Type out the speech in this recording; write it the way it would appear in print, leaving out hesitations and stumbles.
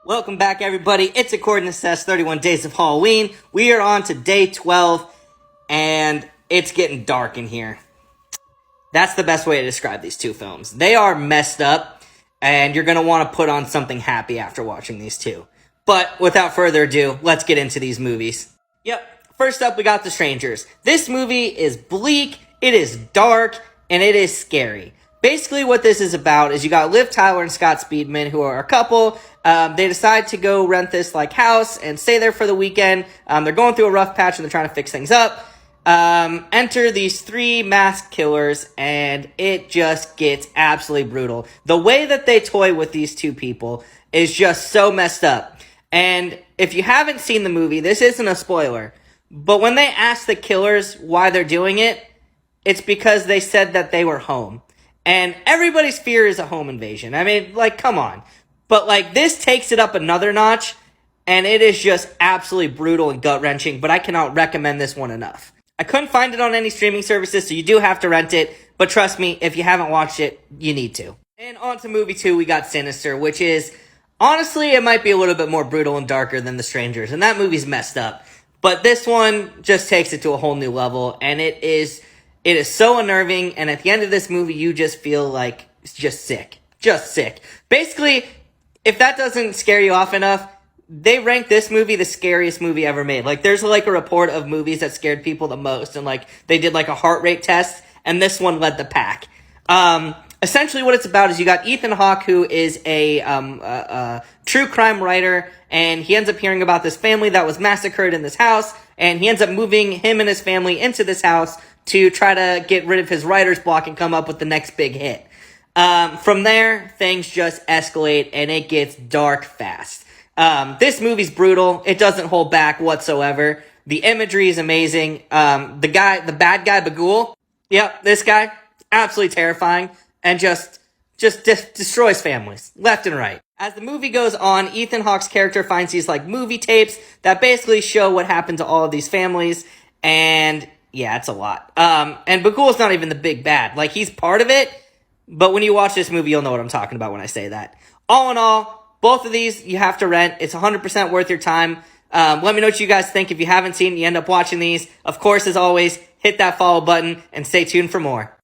Welcome back, everybody. It's According to Seth, 31 Days of Halloween. We are on to day 12, and it's getting dark in here. That's the best way to describe these two films. They are messed up, and you're going to want to put on something happy after watching these two. But without further ado, let's get into these movies. Yep, first up we got The Strangers. This movie is bleak, it is dark, and it is scary. Basically what this is about is you got Liv Tyler and Scott Speedman, who are a couple. They decide to go rent this house and stay there for the weekend. They're going through a rough patch and they're trying to fix things up. Enter these three masked killers, and it just gets absolutely brutal. The way that they toy with these two people is just so messed up. And if you haven't seen the movie, this isn't a spoiler, but when they ask the killers why they're doing it, it's because they said that they were home. And everybody's fear is a home invasion. I mean, come on. But, this takes it up another notch, and it is just absolutely brutal and gut-wrenching, but I cannot recommend this one enough. I couldn't find it on any streaming services, so you do have to rent it, but trust me, if you haven't watched it, you need to. And on to movie 2, we got Sinister, which is, honestly, it might be a little bit more brutal and darker than The Strangers, and that movie's messed up. But this one just takes it to a whole new level, and it is so unnerving, and at the end of this movie, you just feel like it's just sick. Just sick. Basically, if that doesn't scare you off enough, they rank this movie the scariest movie ever made. There's a report of movies that scared people the most, and they did a heart rate test, and this one led the pack. Essentially what it's about is you got Ethan Hawke, who is a true crime writer, and he ends up hearing about this family that was massacred in this house, and he ends up moving him and his family into this house to try to get rid of his writer's block and come up with the next big hit. From there, things just escalate, and it gets dark fast. This movie's brutal. It doesn't hold back whatsoever. The imagery is amazing. The bad guy, Bughuul, yep, this guy, absolutely terrifying, and just destroys families, left and right. As the movie goes on, Ethan Hawke's character finds these, movie tapes that basically show what happened to all of these families, and yeah, it's a lot. And Bughuul's not even the big bad. He's part of it, but when you watch this movie, you'll know what I'm talking about when I say that. All in all, both of these you have to rent. It's 100% worth your time. Let me know what you guys think. If you haven't seen it, you end up watching these. Of course, as always, hit that follow button and stay tuned for more.